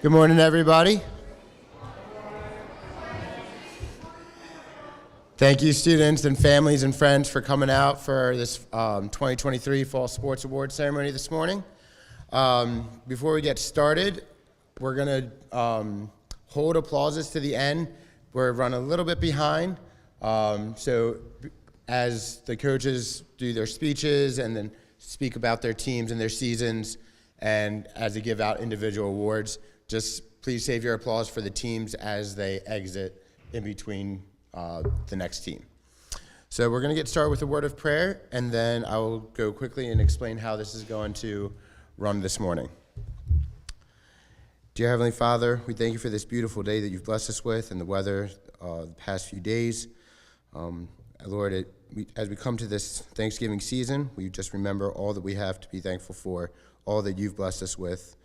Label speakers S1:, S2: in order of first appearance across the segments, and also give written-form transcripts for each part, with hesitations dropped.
S1: Good morning, everybody. Thank you, students and families and friends, for coming out for this 2023 Fall Sports Awards ceremony this morning. Before we get started, we're going to hold applauses to the end. We're running a little bit behind. So as the coaches do their speeches and then speak about their teams and their seasons, and as they give out individual awards, just please save your applause for the teams as they exit in between the next team. So we're going to get started with a word of prayer, and then I will go quickly and explain how this is going to run this morning. Dear Heavenly Father, we thank you for this beautiful day that you've blessed us with and the weather the past few days. Lord, as we come to this Thanksgiving season, we just remember all that we have to be thankful for, all that you've blessed us with.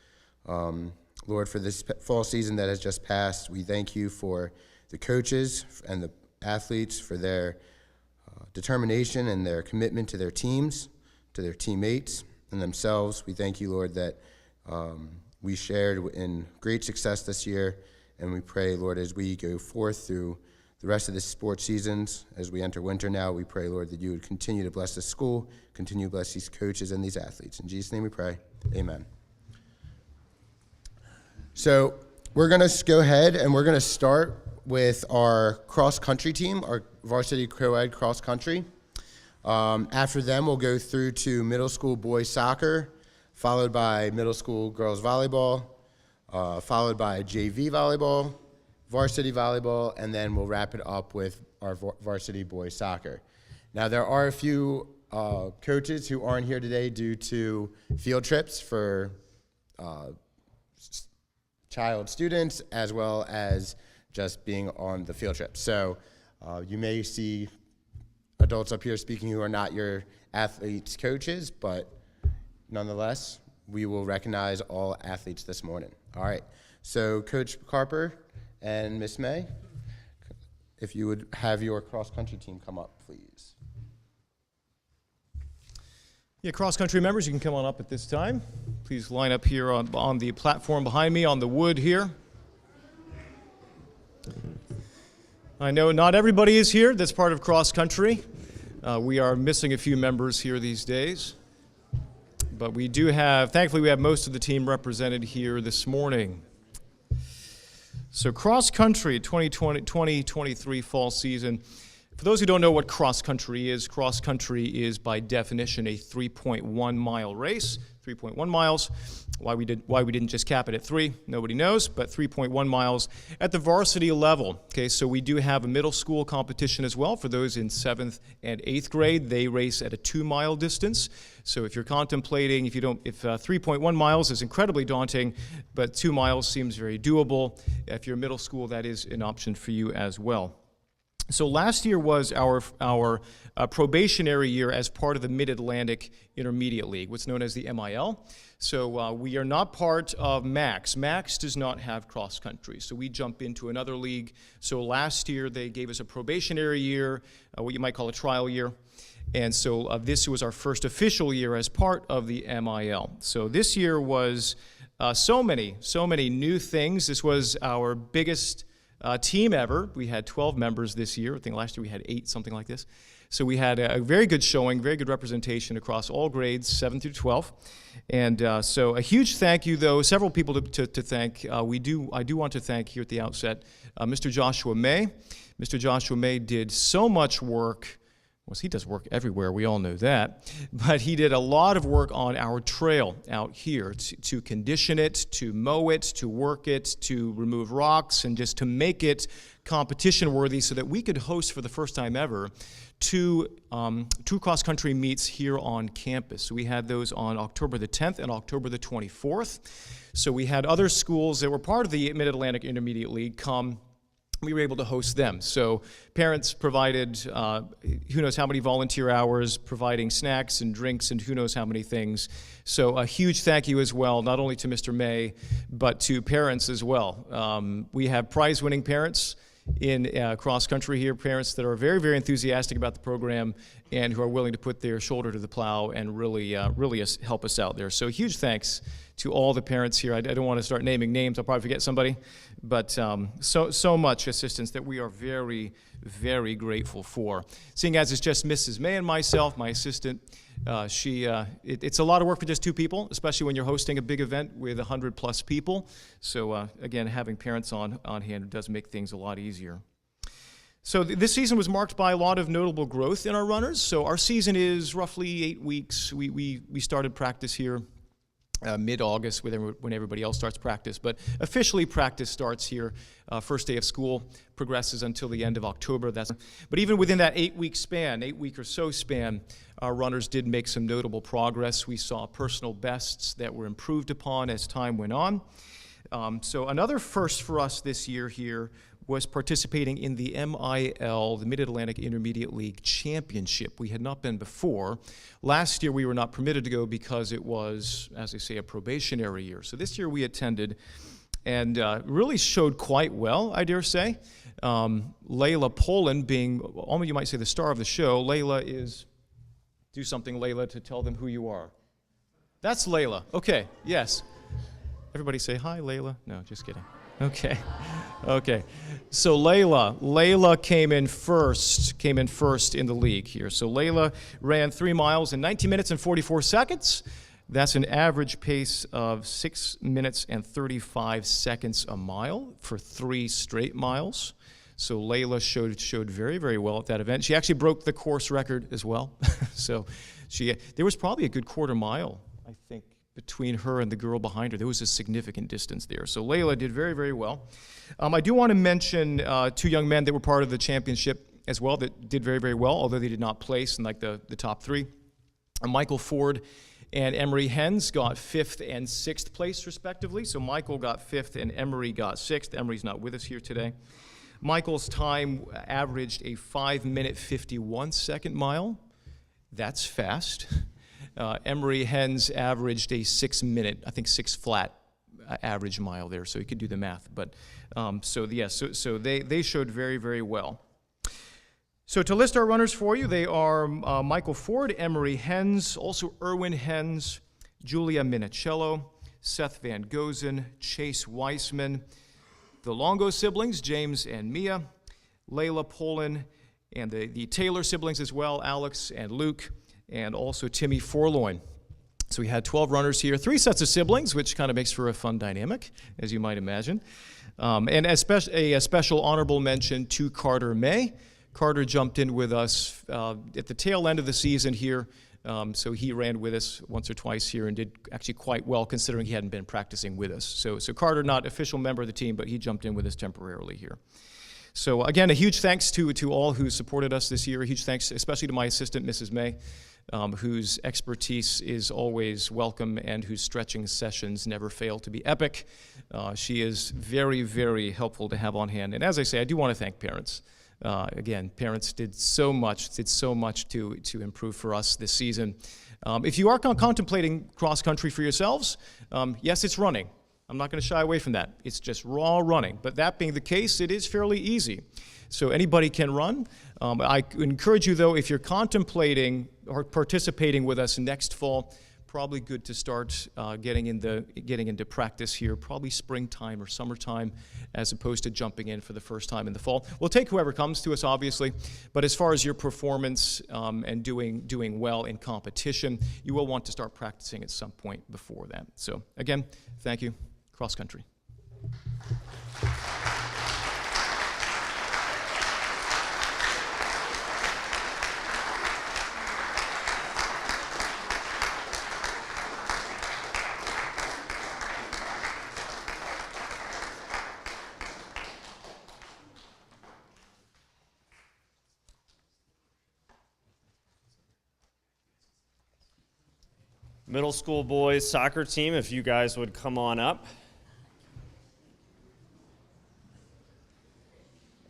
S1: Lord, for this fall season that has just passed, we thank you for the coaches and the athletes for their determination and their commitment to their teams, to their teammates, and themselves. We thank you, Lord, that we shared in great success this year, and we pray, Lord, as we go forth through the rest of the sports seasons, as we enter winter now, we pray, Lord, that you would continue to bless this school, continue to bless these coaches and these athletes. In Jesus' name we pray, amen. So we're going to go ahead and we're going to start with our cross-country team, our varsity co-ed cross-country. After them, we'll go through to middle school boys soccer, followed by middle school girls volleyball, followed by JV volleyball, varsity volleyball, and then we'll wrap it up with our varsity boys soccer. Now, there are a few coaches who aren't here today due to field trips for child students, as well as just being on the field trip. So you may see adults up here speaking who are not your athletes' coaches, but nonetheless, we will recognize all athletes this morning. All right, so Coach Carper and Miss May, if you would have your cross-country team come up, please.
S2: Yeah, cross-country members, you can come on up at this time. Please line up here on the platform behind me, on the wood here. I know not everybody is here that's part of cross-country. We are missing a few members here these days. But we do have, thankfully, we have most of the team represented here this morning. So cross-country 2023 fall season. For those who don't know what cross-country is by definition a 3.1 mile race. 3.1 miles. Why we didn't just cap it at 3, nobody knows, but 3.1 miles at the varsity level. Okay, so we do have a middle school competition as well. For those in 7th and 8th grade, they race at a 2-mile distance. So if you're contemplating, if 3.1 miles is incredibly daunting, but 2 miles seems very doable, if you're middle school, that is an option for you as well. So last year was our probationary year as part of the Mid-Atlantic Intermediate League, what's known as the MIL. So we are not part of MAX. MAX does not have cross-country, so we jump into another league. So last year they gave us a probationary year, what you might call a trial year. And so this was our first official year as part of the MIL. So this year was so many new things. This was our biggest team ever. We had 12 members this year. I think last year we had 8, something like this. So we had a very good showing, very good representation across all grades, 7 through 12. And so a huge thank you, though, several people to thank. I do want to thank here at the outset Mr. Joshua May. Mr. Joshua May did so much work. Well, he does work everywhere, we all know that, but he did a lot of work on our trail out here to condition it, to mow it, to work it, to remove rocks, and just to make it competition worthy so that we could host for the first time ever two cross-country meets here on campus. So we had those on October the 10th and October the 24th. So we had other schools that were part of the Mid-Atlantic Intermediate League come. We were able to host them. So parents provided who knows how many volunteer hours, providing snacks and drinks and who knows how many things. So a huge thank you as well, not only to Mr. May, but to parents as well. We have prize-winning parents in cross country here, parents that are very, very enthusiastic about the program and who are willing to put their shoulder to the plow and really help us out there. So huge thanks to all the parents here. I don't want to start naming names. I'll probably forget somebody, but so much assistance that we are very, very grateful for. Seeing as it's just Mrs. May and myself, my assistant, it's a lot of work for just two people, especially when you're hosting a big event with 100+ people. So again, having parents on hand does make things a lot easier. So this season was marked by a lot of notable growth in our runners. So our season is roughly 8 weeks. We started practice here mid-August when everybody else starts practice, but officially practice starts here. First day of school progresses until the end of October. But even within that 8-week span, 8-week or so span, our runners did make some notable progress. We saw personal bests that were improved upon as time went on. So another first for us this year here was participating in the MIL, the Mid-Atlantic Intermediate League Championship. We had not been before. Last year we were not permitted to go because it was, as they say, a probationary year. So this year we attended and really showed quite well, I dare say. Layla Poland being, almost you might say, the star of the show. Layla is, do something, Layla, to tell them who you are. That's Layla. Okay, yes. Everybody say hi, Layla. No, just kidding. Okay. So Layla came in first in the league here. So Layla ran 3 miles in 19 minutes and 44 seconds. That's an average pace of 6 minutes and 35 seconds a mile for 3 straight miles. So Layla showed very, very well at that event. She actually broke the course record as well. So there was probably a good quarter mile, I think, between her and the girl behind her. There was a significant distance there. So Layla did very, very well. I do want to mention 2 young men that were part of the championship as well that did very, very well, although they did not place in like the top 3. Michael Ford and Emery Hens got 5th and 6th place respectively. So Michael got 5th and Emery got 6th. Emery's not with us here today. Michael's time averaged a 5-minute 51-second mile. That's fast. Emery Hens averaged a 6-minute, I think 6 flat average mile there, so you could do the math. But so they showed very, very well. So to list our runners for you, they are Michael Ford, Emery Hens, also Erwin Hens, Julia Minicello, Seth Van Gozen, Chase Weissman, the Longo siblings, James and Mia, Layla Poland, and the Taylor siblings as well, Alex and Luke, and also Timmy Forloin. So we had 12 runners here, 3 sets of siblings, which kind of makes for a fun dynamic, as you might imagine. And a special honorable mention to Carter May. Carter jumped in with us at the tail end of the season here, so he ran with us once or twice here and did actually quite well considering he hadn't been practicing with us. So Carter, not official member of the team, but he jumped in with us temporarily here. So again, a huge thanks to all who supported us this year. A huge thanks especially to my assistant, Mrs. May, whose expertise is always welcome and whose stretching sessions never fail to be epic. She is very, very helpful to have on hand. And as I say, I do want to thank parents. Again, parents did so much to improve for us this season. If you are contemplating cross-country for yourselves, yes, it's running. I'm not going to shy away from that. It's just raw running. But that being the case, it is fairly easy. So anybody can run. I encourage you, though, if you're contemplating or participating with us next fall, probably good to start getting into practice here, probably springtime or summertime, as opposed to jumping in for the first time in the fall. We'll take whoever comes to us, obviously, but as far as your performance and doing well in competition, you will want to start practicing at some point before that. So again, thank you. Cross country.
S3: Middle school boys soccer team, if you guys would come on up.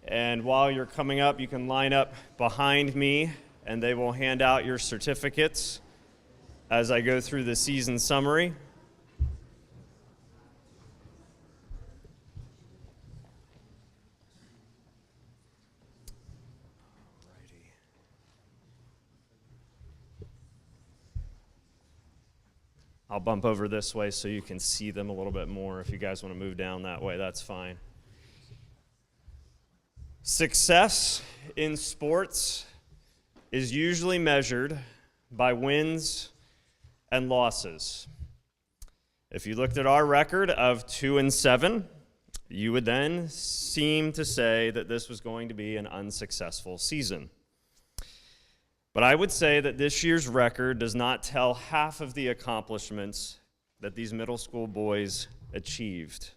S3: And while you're coming up, you can line up behind me, and they will hand out your certificates as I go through the season summary. I'll bump over this way so you can see them a little bit more. If you guys want to move down that way, that's fine. Success in sports is usually measured by wins and losses. If you looked at our record of 2-7, you would then seem to say that this was going to be an unsuccessful season. But I would say that this year's record does not tell half of the accomplishments that these middle school boys achieved.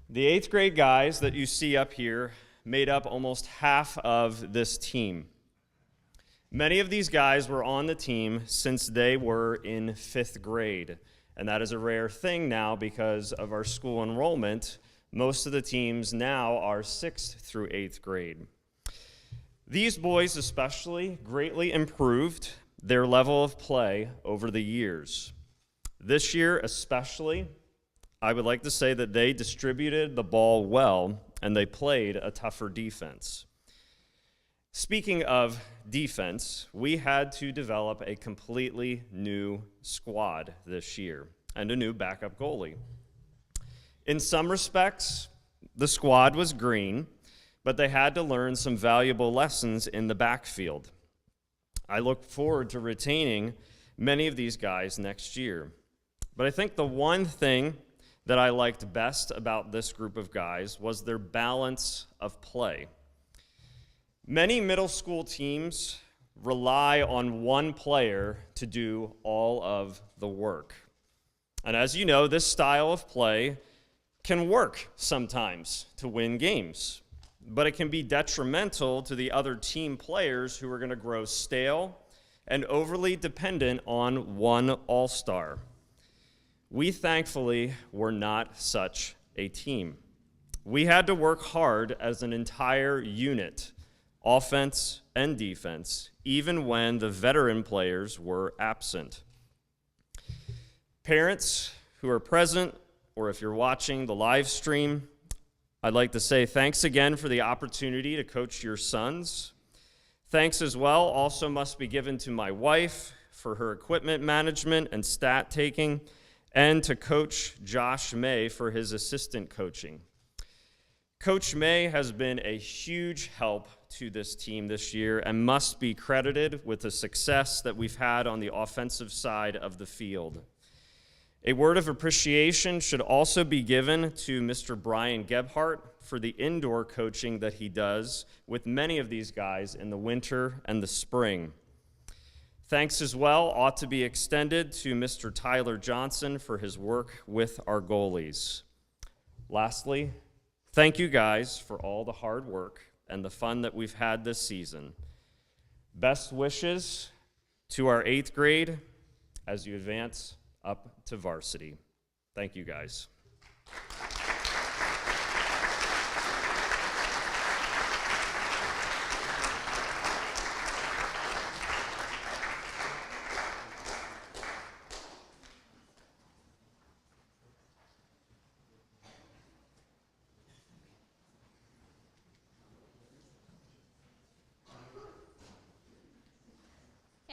S3: The 8th grade guys that you see up here made up almost half of this team. Many of these guys were on the team since they were in 5th grade, and that is a rare thing now because of our school enrollment. Most of the teams now are 6th through 8th grade. These boys especially greatly improved their level of play over the years. This year especially, I would like to say that they distributed the ball well and they played a tougher defense. Speaking of defense, we had to develop a completely new squad this year and a new backup goalie. In some respects, the squad was green, but they had to learn some valuable lessons in the backfield. I look forward to retaining many of these guys next year. But I think the one thing that I liked best about this group of guys was their balance of play. Many middle school teams rely on one player to do all of the work. And as you know, this style of play can work sometimes to win games, but it can be detrimental to the other team players who are going to grow stale and overly dependent on one all-star. We thankfully were not such a team. We had to work hard as an entire unit, offense and defense, even when the veteran players were absent. Parents who are present, or if you're watching the live stream, I'd like to say thanks again for the opportunity to coach your sons. Thanks as well also must be given to my wife for her equipment management and stat taking, and to Coach Josh May for his assistant coaching. Coach May has been a huge help to this team this year and must be credited with the success that we've had on the offensive side of the field. A word of appreciation should also be given to Mr. Brian Gebhardt for the indoor coaching that he does with many of these guys in the winter and the spring. Thanks as well ought to be extended to Mr. Tyler Johnson for his work with our goalies. Lastly, thank you guys for all the hard work and the fun that we've had this season. Best wishes to our 8th grade as you advance up to varsity. Thank you, guys.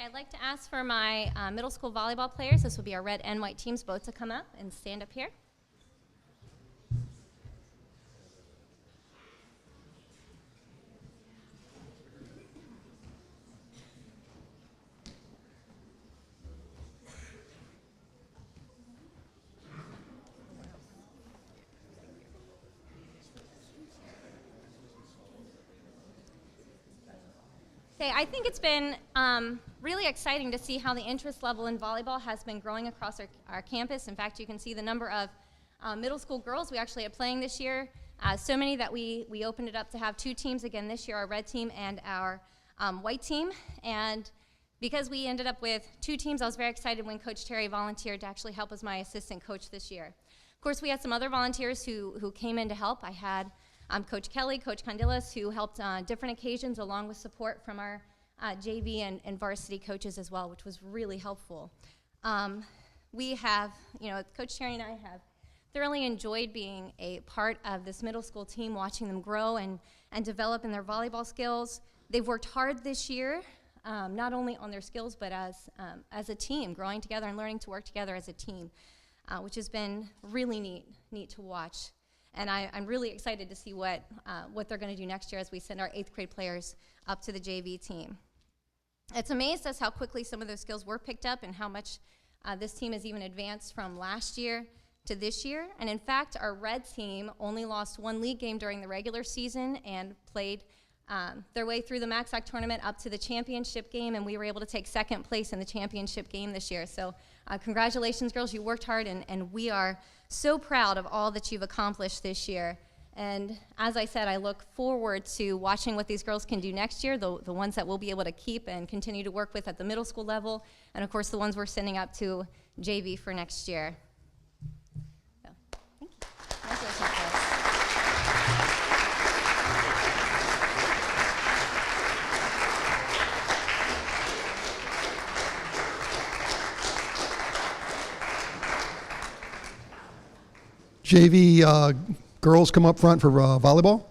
S4: I'd like to ask for my middle school volleyball players, this will be our red and white teams, both to come up and stand up here. I think it's been really exciting to see how the interest level in volleyball has been growing across our campus. In fact, you can see the number of middle school girls we actually have playing this year. So many that we opened it up to have 2 teams again this year, our red team and our white team. And because we ended up with 2 teams, I was very excited when Coach Terry volunteered to actually help as my assistant coach this year. Of course, we had some other volunteers who came in to help. I had Coach Kelly, Coach Condilis, who helped on different occasions along with support from our JV and varsity coaches as well, which was really helpful. We have, Coach Terry and I have thoroughly enjoyed being a part of this middle school team, watching them grow and develop in their volleyball skills. They've worked hard this year not only on their skills, but as a team, growing together and learning to work together as a team, which has been really neat to watch. And I'm really excited to see what they're going to do next year as we send our 8th grade players up to the JV team. It's amazed us how quickly some of those skills were picked up and how much this team has even advanced from last year to this year. And in fact, our red team only lost 1 league game during the regular season and played their way through the MACSAC tournament up to the championship game, and we were able to take 2nd place in the championship game this year. So congratulations, girls. You worked hard, and we are so proud of all that you've accomplished this year. And as I said, I look forward to watching what these girls can do next year, the ones that we'll be able to keep and continue to work with at the middle school level, and of course the ones we're sending up to JV for next year. So, thank you. Congratulations, guys.
S5: JV girls come up front for volleyball.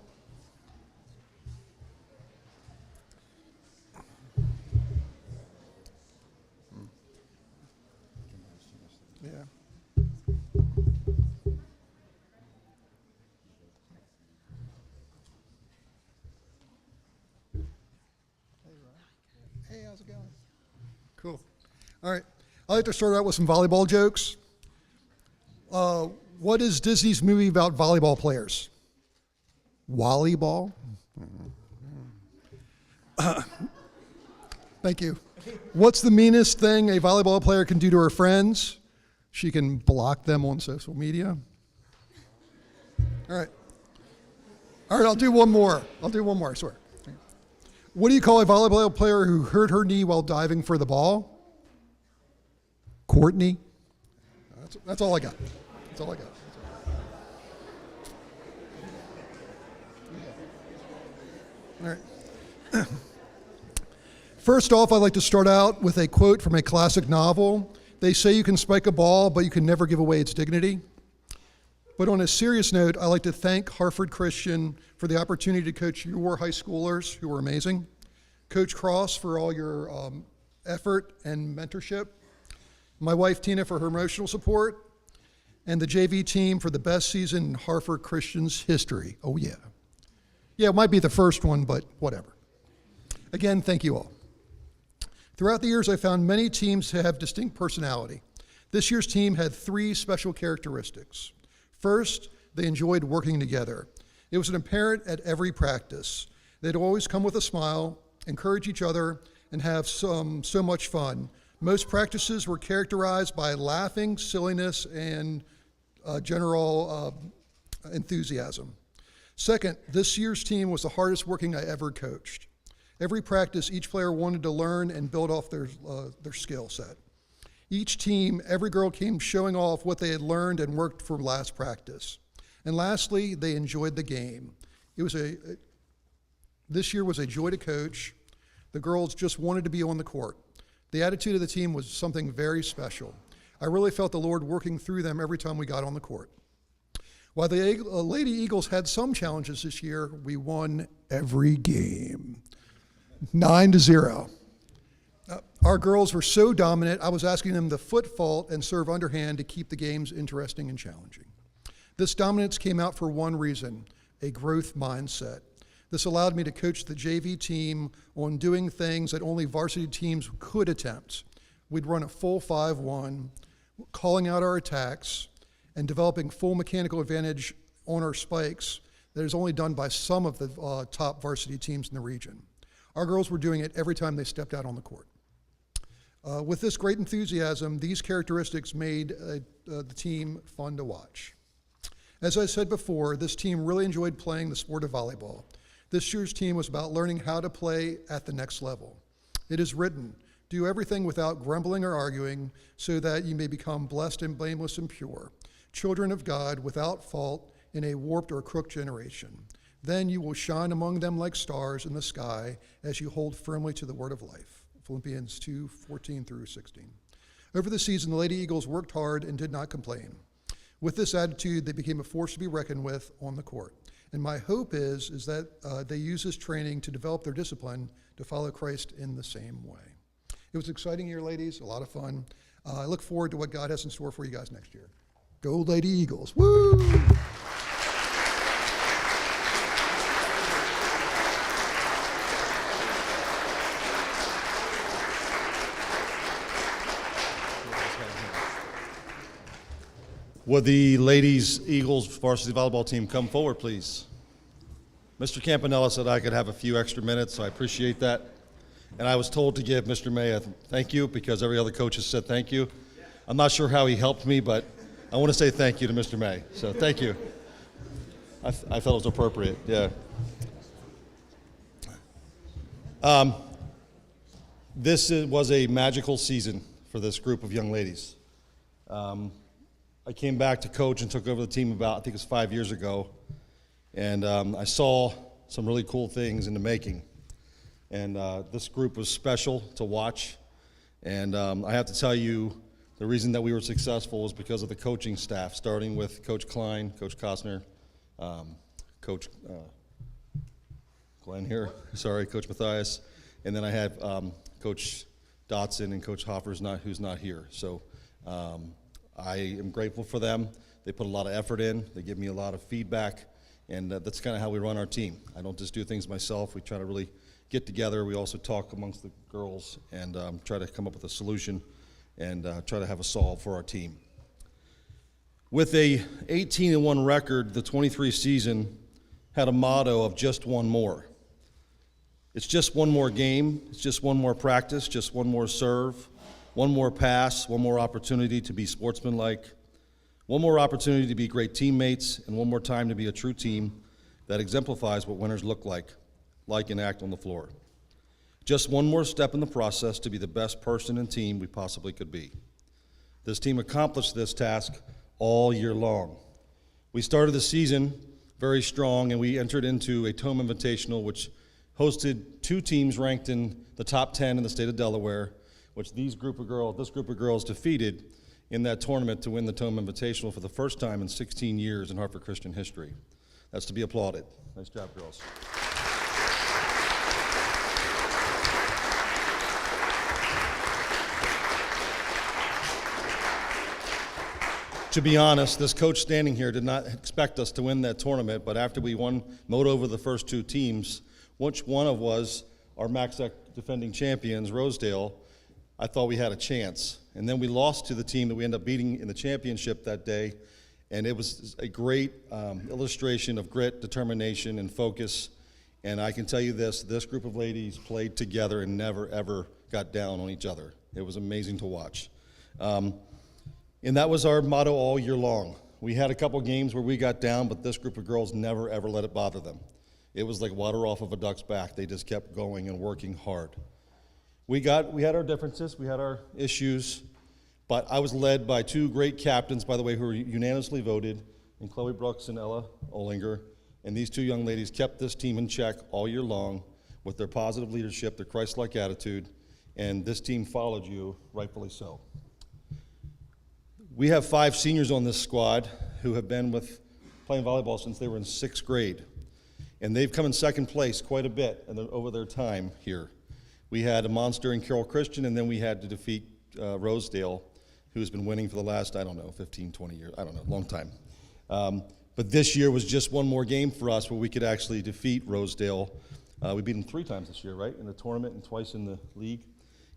S5: Yeah. Hey, how's it going? Cool. All right. I'd like to start out with some volleyball jokes. What is Disney's movie about volleyball players? Wallyball? Thank you. What's the meanest thing a volleyball player can do to her friends? She can block them on social media. All right. All right, I'll do one more, I swear. What do you call a volleyball player who hurt her knee while diving for the ball? Courtney. That's all I got. That's all I got. All right. First off, I'd like to start out with a quote from a classic novel. They say you can spike a ball, but you can never give away its dignity. But on a serious note, I'd like to thank Hartford Christian for the opportunity to coach your high schoolers, who were amazing. Coach Cross for all your effort and mentorship. My wife, Tina, for her emotional support. And the JV team for the best season in Hartford Christian's history. Oh, yeah. Yeah, it might be the first one, but whatever. Again, thank you all. Throughout the years, I found many teams have distinct personality. This year's team had 3 special characteristics. First, they enjoyed working together. It was apparent at every practice. They'd always come with a smile, encourage each other, and have so much fun. Most practices were characterized by laughing, silliness, and general enthusiasm. Second, this year's team was the hardest working I ever coached. Every practice, each player wanted to learn and build off their skill set. Each team, every girl came showing off what they had learned and worked for last practice. And lastly, they enjoyed the game. This year was a joy to coach. The girls just wanted to be on the court. The attitude of the team was something very special. I really felt the Lord working through them every time we got on the court. While the Lady Eagles had some challenges this year, we won every game, 9-0. Our girls were so dominant, I was asking them to foot fault and serve underhand to keep the games interesting and challenging. This dominance came out for one reason, a growth mindset. This allowed me to coach the JV team on doing things that only varsity teams could attempt. We'd run a full 5-1, calling out our attacks, and developing full mechanical advantage on our spikes that is only done by some of the top varsity teams in the region. Our girls were doing it every time they stepped out on the court. With this great enthusiasm, these characteristics made the team fun to watch. As I said before, this team really enjoyed playing the sport of volleyball. This year's team was about learning how to play at the next level. It is written, do everything without grumbling or arguing, so that you may become blessed and blameless and pure, children of God without fault in a warped or crooked generation. Then you will shine among them like stars in the sky as you hold firmly to the word of life. Philippians 2:14 through 16. Over the season, the Lady Eagles worked hard and did not complain. With this attitude, they became a force to be reckoned with on the court. And my hope is that they use this training to develop their discipline to follow Christ in the same way. It was an exciting year, ladies, a lot of fun. I look forward to what God has in store for you guys next year. Go Lady Eagles, woo!
S6: Would the ladies Eagles varsity volleyball team come forward, please? Mr. Campanella said I could have a few extra minutes, so I appreciate that. And I was told to give Mr. May a thank you because every other coach has said thank you. I'm not sure how he helped me, but I want to say thank you to Mr. May. So thank you. I felt it was appropriate, yeah. This was a magical season for this group of young ladies. I came back to coach and took over the team about, I think it was 5 years ago, and I saw some really cool things in the making. And this group was special to watch, and I have to tell you, the reason that we were successful was because of the coaching staff, starting with Coach Klein, Coach Costner, Coach Glenn here, sorry, Coach Matthias, and then I had Coach Dotson and Coach Hoffer, who's not here. So I am grateful for them. They put a lot of effort in. They give me a lot of feedback, and that's kind of how we run our team. I don't just do things myself. We try to really get together. We also talk amongst the girls and try to come up with a solution and try to have a solve for our team. With a 18-1 record, the 23 season had a motto of just one more. It's just one more game. It's just one more practice, just one more serve, one more pass, one more opportunity to be sportsmanlike, one more opportunity to be great teammates, and one more time to be a true team that exemplifies what winners look like and act on the floor. Just one more step in the process to be the best person and team we possibly could be. This team accomplished this task all year long. We started the season very strong, and we entered into a Tome Invitational, which hosted two teams ranked in the top 10 in the state of Delaware, which this group of girls defeated in that tournament to win the Tome Invitational for the first time in 16 years in Hartford Christian history. That's to be applauded. Nice job, girls. To be honest, this coach standing here did not expect us to win that tournament, but after we mowed over the first two teams, which one of was our MACSAC defending champions, Rosedale, I thought we had a chance. And then we lost to the team that we ended up beating in the championship that day, and it was a great illustration of grit, determination, and focus. And I can tell you this group of ladies played together and never, ever got down on each other. It was amazing to watch. And that was our motto all year long. We had a couple games where we got down, but this group of girls never, ever let it bother them. It was like water off of a duck's back. They just kept going and working hard. We had our differences, we had our issues, but I was led by two great captains, by the way, who were unanimously voted, and Chloe Brooks and Ella Olinger. And these two young ladies kept this team in check all year long with their positive leadership, their Christ-like attitude, and this team followed you, rightfully so. We have 5 seniors on this squad who have been playing volleyball since they were in 6th grade. And they've come in second place quite a bit over their time here. We had a monster in Carroll Christian, and then we had to defeat Rosedale, who's been winning for the last, 15, 20 years, long time. But this year was just one more game for us where we could actually defeat Rosedale. We beat them 3 times this year, right, in the tournament and twice in the league.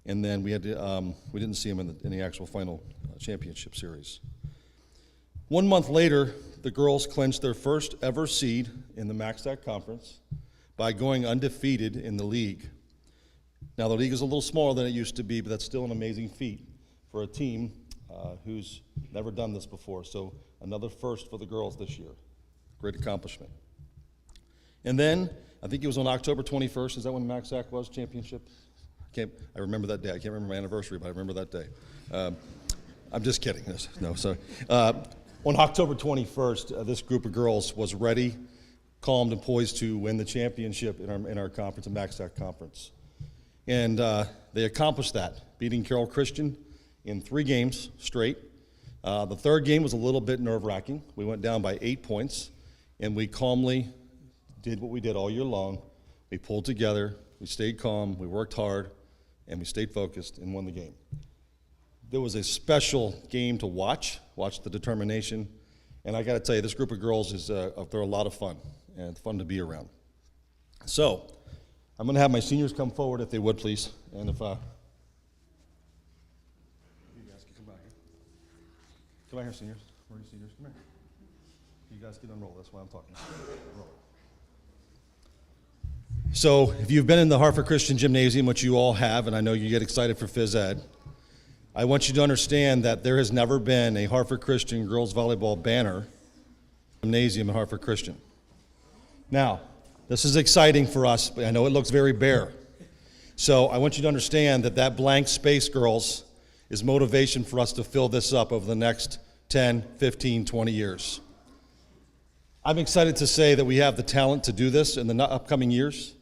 S6: And then we didn't see them in the actual final championship series. 1 month later, the girls clinched their first ever seed in the MACSAC conference by going undefeated in the league. Now, the league is a little smaller than it used to be, but that's still an amazing feat for a team who's never done this before. So another first for the girls this year. Great accomplishment. And then, I think it was on October 21st, is that when MACSAC was championship? I remember that day. I can't remember my anniversary, but I remember that day. I'm just kidding. No, sorry. On October 21st, this group of girls was ready, calmed, and poised to win the championship in our conference, the MACSAC conference. And they accomplished that, beating Carroll Christian in 3 games straight. The third game was a little bit nerve-wracking. We went down by 8 points, and we calmly did what we did all year long. We pulled together, we stayed calm, we worked hard, and we stayed focused and won the game. There was a special game to watch the determination, and I got to tell you, this group of girls they're a lot of fun, and fun to be around. So, I'm going to have my seniors come forward if they would, please, and if you guys can come back here. Come back here, seniors. Where are you, seniors? Come here. You guys can unroll. That's why I'm talking. Roll. So, if you've been in the Hartford Christian Gymnasium, which you all have, and I know you get excited for phys ed, I want you to understand that there has never been a Hartford Christian girls volleyball banner gymnasium at Hartford Christian. Now, this is exciting for us, but I know it looks very bare. So I want you to understand that that blank space, girls, is motivation for us to fill this up over the next 10, 15, 20 years. I'm excited to say that we have the talent to do this in the upcoming years.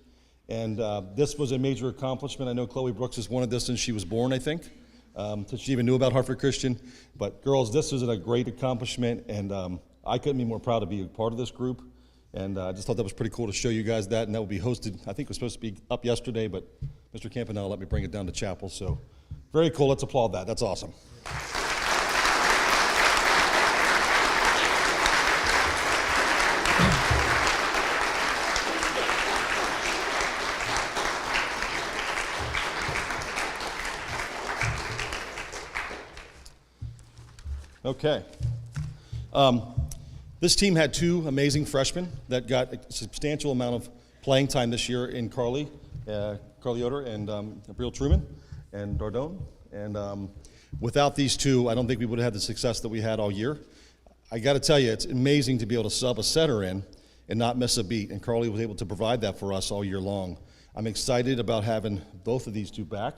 S6: And this was a major accomplishment. I know Chloe Brooks has wanted this since she was born, I think. So she even knew about Hartford Christian. But girls, this is a great accomplishment, and I couldn't be more proud to be a part of this group. And I just thought that was pretty cool to show you guys that, and that will be hosted, I think it was supposed to be up yesterday, but Mr. Campanella let me bring it down to chapel, so very cool. Let's applaud that. That's awesome. Okay. This team had two amazing freshmen that got a substantial amount of playing time this year in Carly Yoder and Abriel Truman and Dardone. And without these two, I don't think we would have had the success that we had all year. I got to tell you, it's amazing to be able to sub a setter in and not miss a beat. And Carly was able to provide that for us all year long. I'm excited about having both of these two back.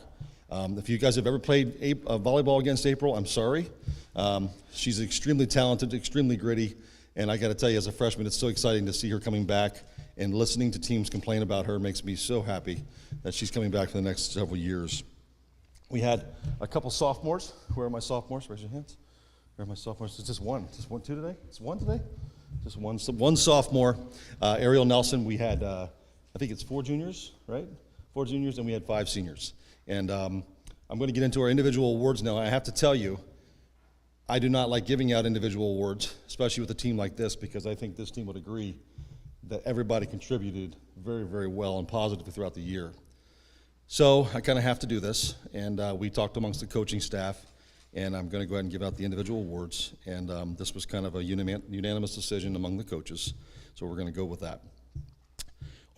S6: If you guys have ever played volleyball against April, I'm sorry. She's extremely talented, extremely gritty, and I got to tell you, as a freshman, it's so exciting to see her coming back, and listening to teams complain about her makes me so happy that she's coming back for the next several years. We had a couple sophomores. Where are my sophomores? Raise your hands. Where are my sophomores? It's just one. Just one, two today? It's one today? Just one. So one sophomore, Ariel Nelson. We had, I think it's 4 juniors, right? 4 juniors, and we had 5 seniors. And I'm going to get into our individual awards now. I have to tell you, I do not like giving out individual awards, especially with a team like this, because I think this team would agree that everybody contributed very, very well and positively throughout the year. So I kind of have to do this, and we talked amongst the coaching staff, and I'm going to go ahead and give out the individual awards. And this was kind of a unanimous decision among the coaches, so we're going to go with that.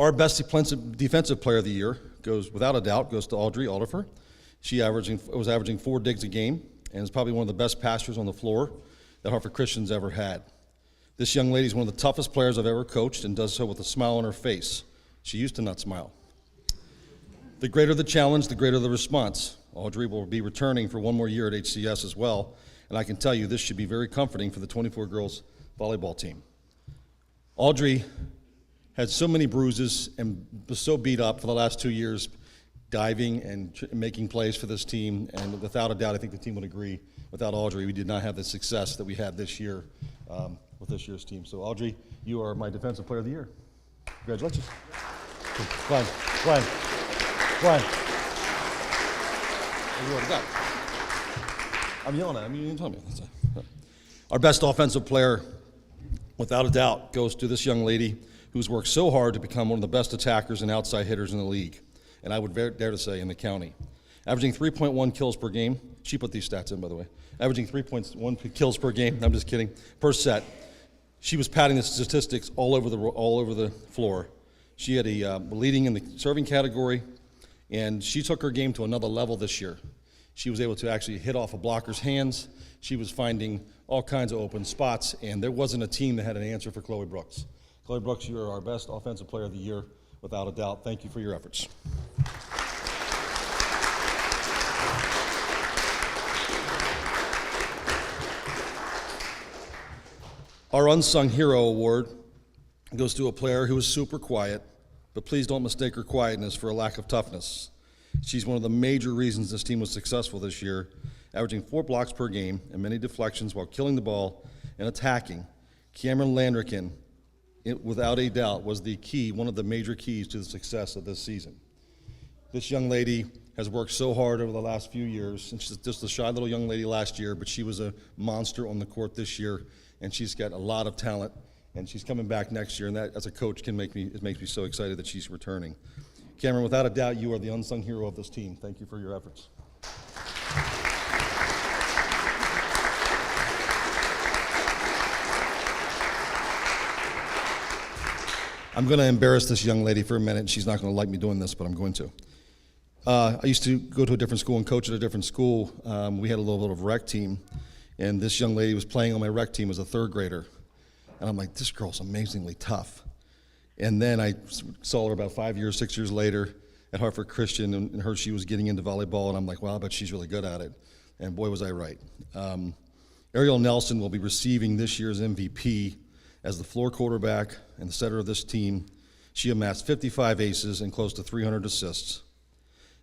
S6: Our best defensive player of the year goes, without a doubt, goes to Audrey Alderfer. She was averaging 4 digs a game and is probably one of the best passers on the floor that Hartford Christian's ever had. This young lady is one of the toughest players I've ever coached and does so with a smile on her face. She used to not smile. The greater the challenge, the greater the response. Audrey will be returning for one more year at HCS as well, and I can tell you this should be very comforting for the 24 girls volleyball team. Audrey had so many bruises and was so beat up for the last 2 years, diving and making plays for this team, and without a doubt, I think the team would agree, without Audrey, we did not have the success that we had this year with this year's team. So Audrey, you are my Defensive Player of the Year. Congratulations. Glenn. You already got it. I'm yelling at him, you didn't tell me. Our best offensive player, without a doubt, goes to this young lady who's worked so hard to become one of the best attackers and outside hitters in the league, and I would dare to say in the county. Averaging 3.1 kills per game. She put these stats in, by the way. Averaging 3.1 kills per game. I'm just kidding. Per set. She was padding the statistics all over the floor. She had a leading in the serving category, and she took her game to another level this year. She was able to actually hit off a blocker's hands. She was finding all kinds of open spots, and there wasn't a team that had an answer for Chloe Brooks. Chloe Brooks, you are our best offensive player of the year, without a doubt. Thank you for your efforts. Our Unsung Hero Award goes to a player who is super quiet, but please don't mistake her quietness for a lack of toughness. She's one of the major reasons this team was successful this year, averaging 4 blocks per game and many deflections while killing the ball and attacking. Cameron Landrican it, without a doubt, was the key, one of the major keys to the success of this season. This young lady has worked so hard over the last few years, and she's just a shy little young lady last year, but she was a monster on the court this year, and she's got a lot of talent, and she's coming back next year, and that, as a coach, it makes me so excited that she's returning. Cameron, without a doubt, you are the unsung hero of this team. Thank you for your efforts. I'm going to embarrass this young lady for a minute. She's not going to like me doing this, but I'm going to. I used to go to a different school and coach at a different school. We had a little bit of rec team, and this young lady was playing on my rec team as a third grader. And I'm like, this girl's amazingly tough. And then I saw her about 6 years later at Hartford Christian, and heard she was getting into volleyball, and I'm like, wow, I bet she's really good at it. And boy, was I right. Ariel Nelson will be receiving this year's MVP as the floor quarterback and the setter of this team. She amassed 55 aces and close to 300 assists.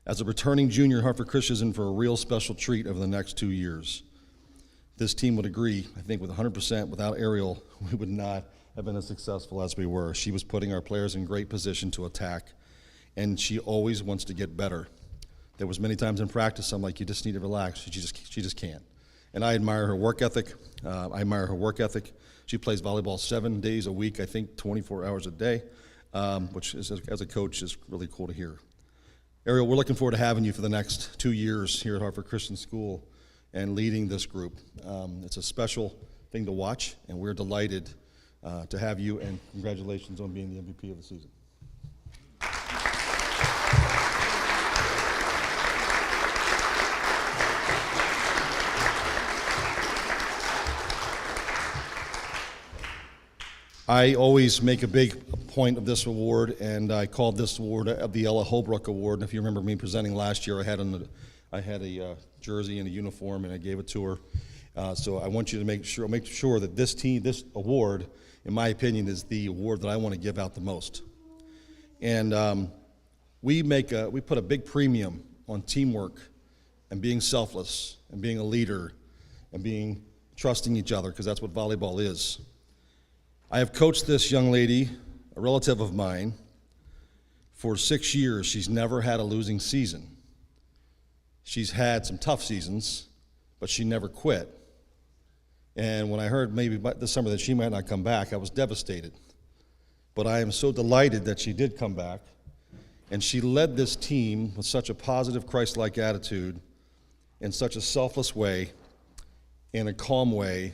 S6: As a returning junior, Hartford Christian is in for a real special treat over the next 2 years. This team would agree, I think with 100%, without Ariel, we would not have been as successful as we were. She was putting our players in great position to attack, and she always wants to get better. There was many times in practice, I'm like, you just need to relax. She just can't. And I admire her work ethic. She plays volleyball 7 days a week, I think 24 hours a day, which is, as a coach, is really cool to hear. Ariel, we're looking forward to having you for the next 2 years here at Hartford Christian School and leading this group. It's a special thing to watch, and we're delighted to have you, and congratulations on being the MVP of the season. I always make a big point of this award, and I called this award the Ella Holbrook Award. And if you remember me presenting last year, I had a jersey and a uniform, and I gave it to her. So I want you to make sure that this award, in my opinion, is the award that I want to give out the most. And we put a big premium on teamwork and being selfless and being a leader and trusting each other, because that's what volleyball is. I have coached this young lady, a relative of mine, for 6 years. She's never had a losing season. She's had some tough seasons, but she never quit. And when I heard maybe this summer that she might not come back, I was devastated. But I am so delighted that she did come back, and she led this team with such a positive, Christ-like attitude, in such a selfless way, in a calm way.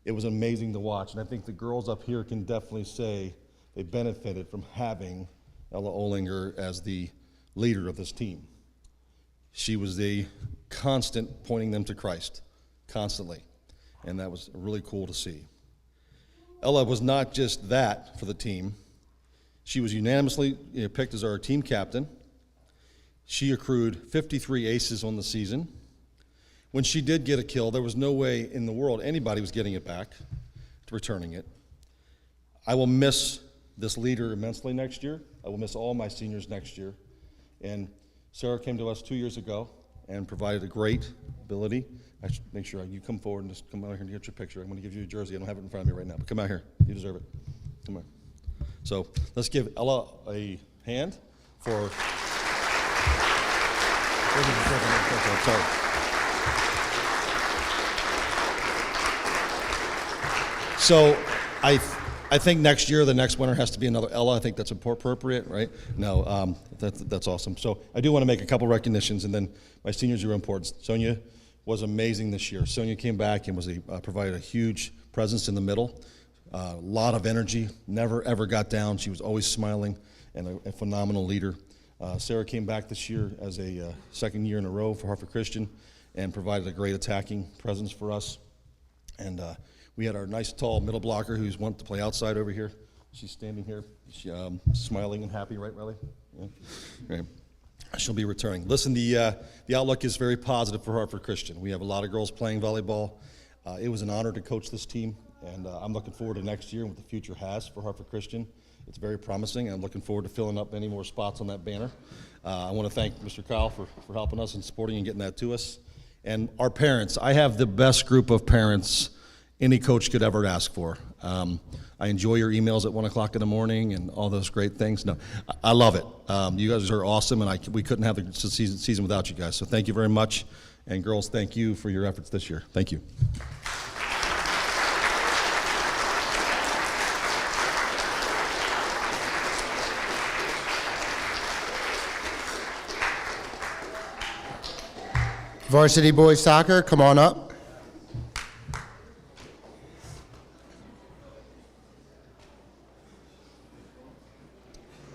S6: It was amazing to watch, and I think the girls up here can definitely say they benefited from having Ella Olinger as the leader of this team. She was the constant pointing them to Christ, constantly, and that was really cool to see. Ella was not just that for the team. She was unanimously picked as our team captain. She accrued 53 aces on the season. When she did get a kill, there was no way in the world anybody was getting it back, returning it. I will miss this leader immensely next year. I will miss all my seniors next year. And Sarah came to us 2 years ago and provided a great ability. I should make sure you come forward and just come out here and get your picture. I'm going to give you a jersey. I don't have it in front of me right now, but come out here. You deserve it. Come on. So let's give Ella a hand for... Sorry. So I think next year the next winner has to be another Ella. I think that's appropriate, right? No, that's awesome. So I do want to make a couple recognitions, and then my seniors are important. Sonia was amazing this year. Sonia came back and provided a huge presence in the middle, a lot of energy, never ever got down. She was always smiling and a phenomenal leader. Sarah came back this year as a second year in a row for Hartford Christian and provided a great attacking presence for us. And we had our nice tall middle blocker who's wanted to play outside over here. She's standing here, smiling and happy, right, Riley? Yeah. Right. She'll be returning. Listen, the outlook is very positive for Hartford Christian. We have a lot of girls playing volleyball. It was an honor to coach this team, and I'm looking forward to next year and what the future has for Hartford Christian. It's very promising, and I'm looking forward to filling up many more spots on that banner. I want to thank Mr. Kyle for helping us and supporting and getting that to us. And our parents, I have the best group of parents any coach could ever ask for. I enjoy your emails at 1 o'clock in the morning and all those great things. No, I love it. You guys are awesome, and we couldn't have the season without you guys. So thank you very much. And girls, thank you for your efforts this year. Thank you.
S1: Varsity boys soccer, come on up.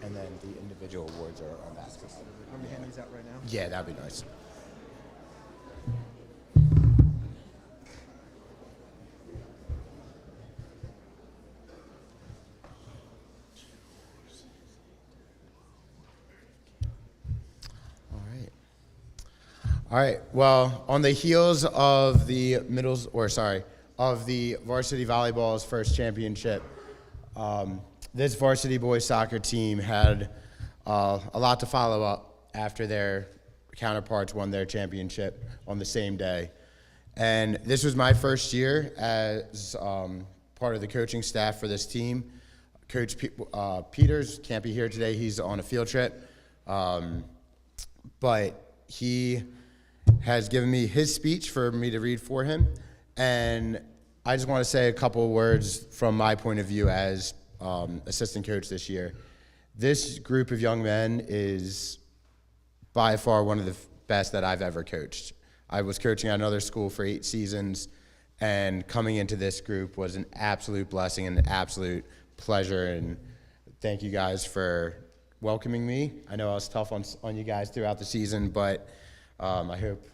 S1: And then the individual awards are on baskets.
S7: Want me to hand these out right now?
S1: Yeah, that'd be nice. All right. Well, on the heels of the of the varsity volleyball's first championship, this varsity boys soccer team had a lot to follow up after their counterparts won their championship on the same day. And this was my first year as part of the coaching staff for this team. Coach Peters can't be here today. He's on a field trip. But he has given me his speech for me to read for him. And I just want to say a couple of words from my point of view as assistant coach this year. This group of young men is by far one of the best that I've ever coached. I was coaching at another school for 8 seasons, and coming into this group was an absolute blessing and an absolute pleasure. And thank you guys for welcoming me. I know I was tough on you guys throughout the season, but I hope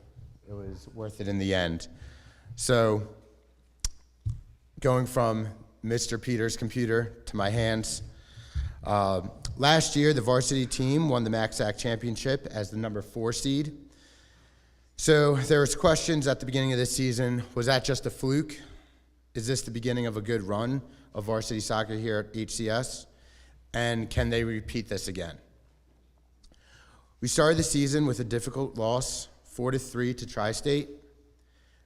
S1: it was worth it in the end. So, going from Mr. Peters' computer to my hands, last year the varsity team won the MACSAC championship as the number 4 seed. So there was questions at the beginning of this season. Was that just a fluke? Is this the beginning of a good run of varsity soccer here at HCS? And can they repeat this again? We started the season with a difficult loss, 4-3 to Tri-State.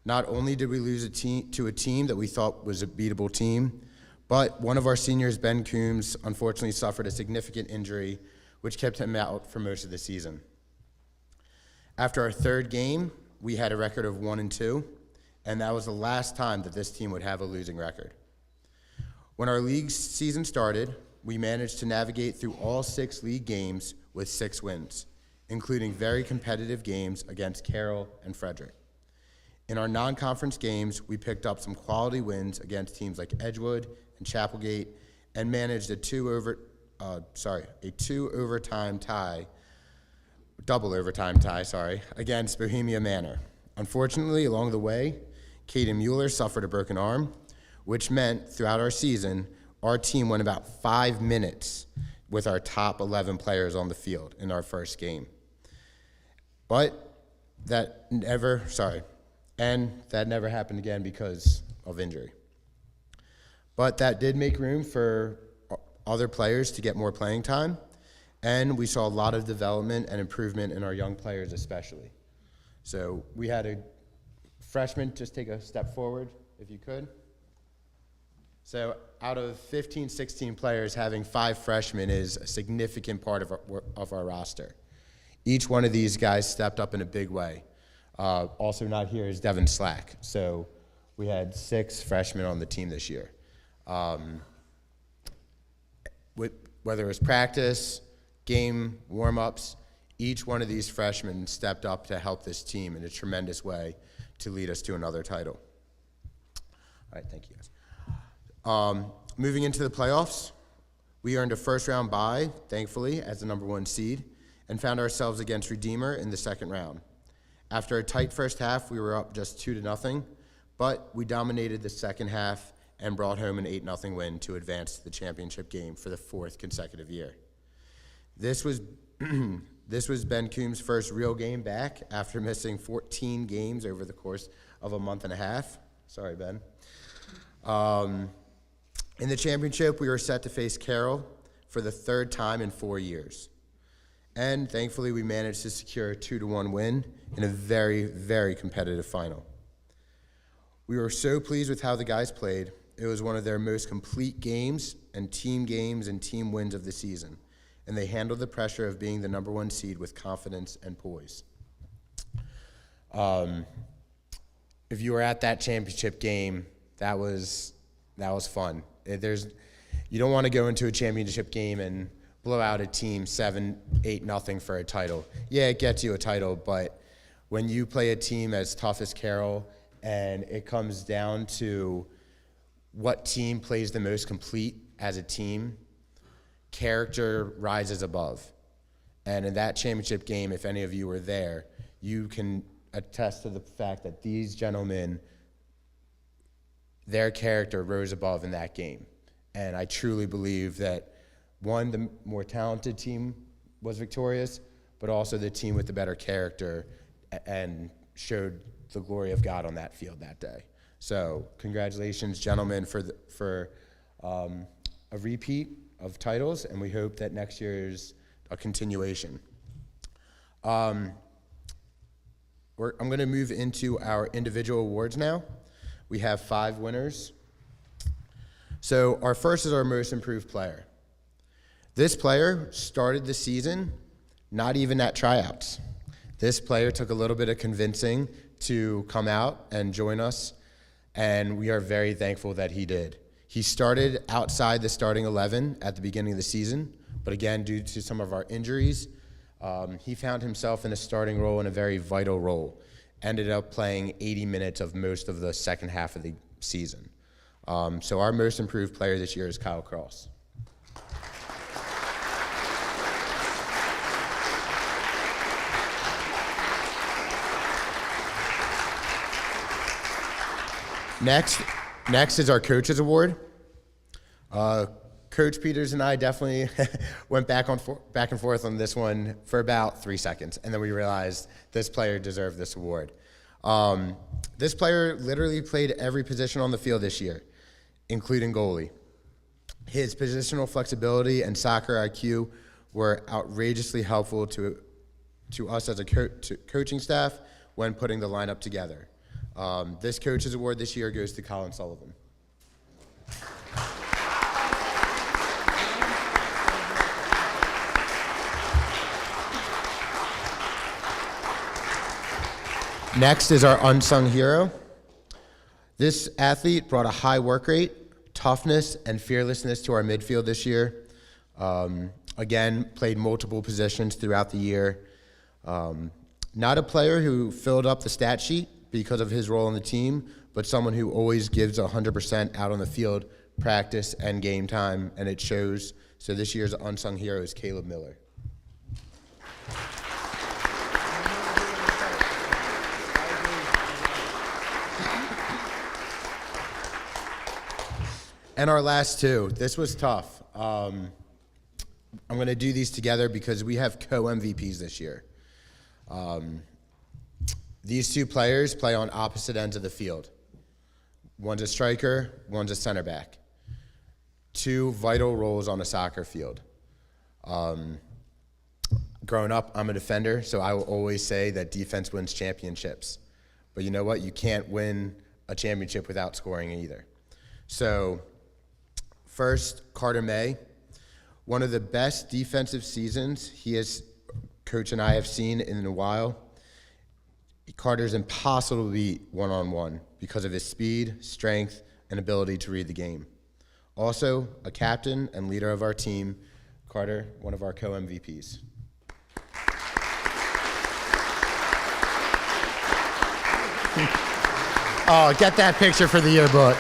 S1: Not only did we lose to a team that we thought was a beatable team, but one of our seniors, Ben Coombs, unfortunately suffered a significant injury, which kept him out for most of the season. After our 3rd game, we had a record of 1-2, and that was the last time that this team would have a losing record. When our league season started, we managed to navigate through all 6 league games with 6 wins, including very competitive games against Carroll and Frederick. In our non-conference games, we picked up some quality wins against teams like Edgewood and Chapelgate, and managed a double overtime tie, against Bohemia Manor. Unfortunately, along the way, Caden Mueller suffered a broken arm, which meant throughout our season, our team went about 5 minutes with our top 11 players on the field in our first game. But that never happened again because of injury. But that did make room for other players to get more playing time, and we saw a lot of development and improvement in our young players especially. So we had a freshman, just take a step forward if you could. So out of 15, 16 players, having 5 freshmen is a significant part of our roster. Each one of these guys stepped up in a big way. Also not here is Devin Slack. So we had 6 freshmen on the team this year. Whether it was practice, game, warm-ups, each one of these freshmen stepped up to help this team in a tremendous way to lead us to another title. All right, thank you guys. Moving into the playoffs, we earned a first-round bye, thankfully, as the number 1 seed, and found ourselves against Redeemer in the 2nd round. After a tight first half, we were up just 2-0, but we dominated the second half and brought home an 8-0 win to advance to the championship game for the 4th consecutive year. This was Ben Coombs' first real game back after missing 14 games over the course of a month and a half. Sorry, Ben. In the championship, we were set to face Carroll for the 3rd time in 4 years. And thankfully, we managed to secure a 2-1 win in a very, very competitive final. We were so pleased with how the guys played. It was one of their most complete games and team wins of the season, and they handled the pressure of being the #1 seed with confidence and poise. If you were at that championship game, that was fun. You don't want to go into a championship game and blow out a team 7-8-0 for a title. Yeah, it gets you a title, but when you play a team as tough as Carroll and it comes down to what team plays the most complete as a team, character rises above. And in that championship game, if any of you were there, you can attest to the fact that these gentlemen, their character rose above in that game. And I truly believe that, one, the more talented team was victorious, but also the team with the better character and showed the glory of God on that field that day. So congratulations, gentlemen, for a repeat of titles, and we hope that next year is a continuation. I'm going to move into our individual awards now. We have 5 winners. So our first is our most improved player. This player started the season not even at tryouts. This player took a little bit of convincing to come out and join us, and we are very thankful that he did. He started outside the starting 11 at the beginning of the season, but again, due to some of our injuries, he found himself in a starting role in a very vital role. Ended up playing 80 minutes of most of the second half of the season. So our most improved player this year is Kyle Cross. Next is our Coaches Award. Coach Peters and I definitely went back and forth on this one for about 3 seconds, and then we realized this player deserved this award. This player literally played every position on the field this year, including goalie. His positional flexibility and soccer IQ were outrageously helpful to us as a coaching staff when putting the lineup together. This Coaches Award this year goes to Colin Sullivan. Next is our unsung hero. This athlete brought a high work rate, toughness, and fearlessness to our midfield this year. Again, played multiple positions throughout the year. Not a player who filled up the stat sheet because of his role on the team, but someone who always gives 100% out on the field, practice, and game time, and it shows. So this year's unsung hero is Caleb Miller. And our last 2. This was tough. I'm going to do these together because we have co-MVPs this year. These 2 players play on opposite ends of the field. One's a striker, one's a center back. 2 vital roles on a soccer field. Growing up, I'm a defender, so I will always say that defense wins championships. But you know what? You can't win a championship without scoring either. So, first, Carter May. One of the best defensive seasons Coach and I have seen in a while. Carter's impossible to beat one-on-one because of his speed, strength, and ability to read the game. Also, a captain and leader of our team, Carter, one of our co-MVPs. Oh, get that picture for the yearbook.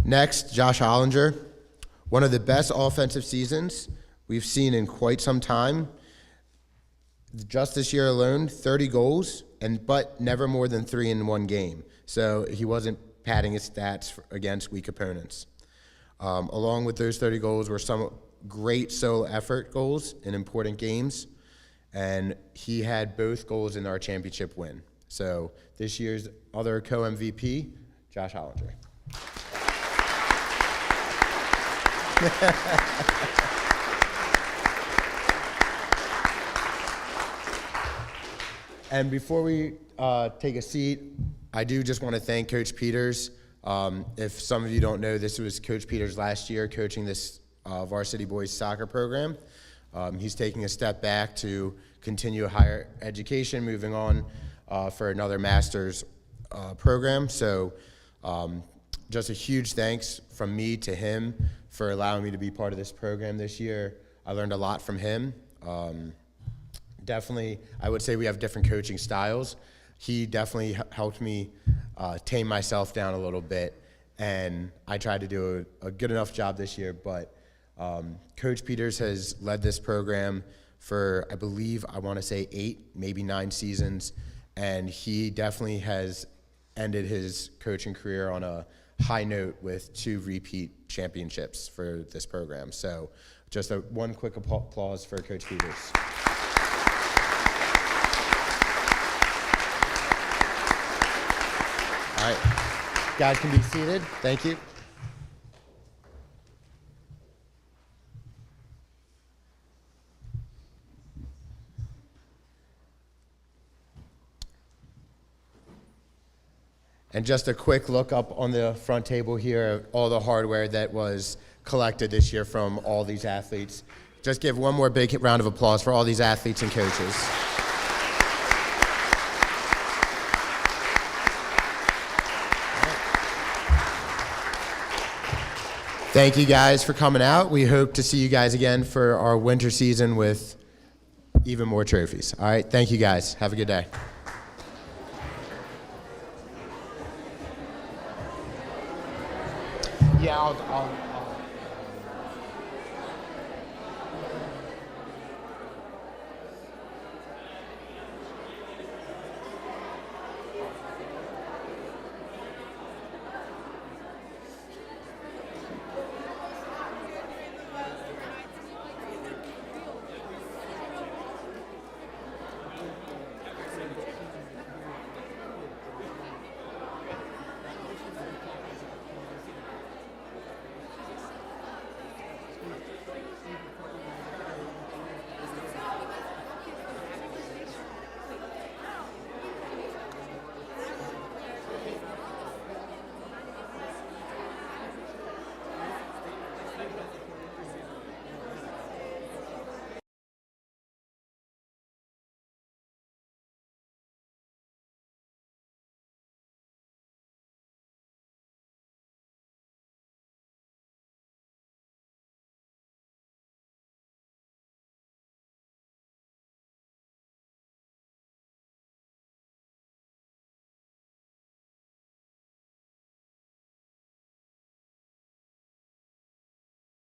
S1: Next, Josh Hollinger. One of the best offensive seasons we've seen in quite some time. Just this year alone, 30 goals, but never more than 3 in one game. So he wasn't padding his stats against weak opponents. Along with those 30 goals were some great solo effort goals in important games, and he had both goals in our championship win. So this year's other co-MVP, Josh Hollinger. And before we take a seat, I do just want to thank Coach Peters. If some of you don't know, this was Coach Peters last year coaching this varsity boys soccer program. He's taking a step back to continue higher education, moving on for another master's program. So just a huge thanks from me to him for allowing me to be part of this program this year. I learned a lot from him. Definitely, I would say we have different coaching styles. He definitely helped me tame myself down a little bit, and I tried to do a good enough job this year, but Coach Peters has led this program for, I believe, I want to say 8, maybe 9 seasons, and he definitely has ended his coaching career on a high note with 2 repeat championships for this program. So just one quick applause for Coach Peters. All right, guys can be seated. Thank you. And just a quick look up on the front table here, all the hardware that was collected this year from all these athletes. Just give one more big round of applause for all these athletes and coaches. Thank you guys for coming out. We hope to see you guys again for our winter season with even more trophies. All right, thank you guys. Have a good day. Yeah, I'll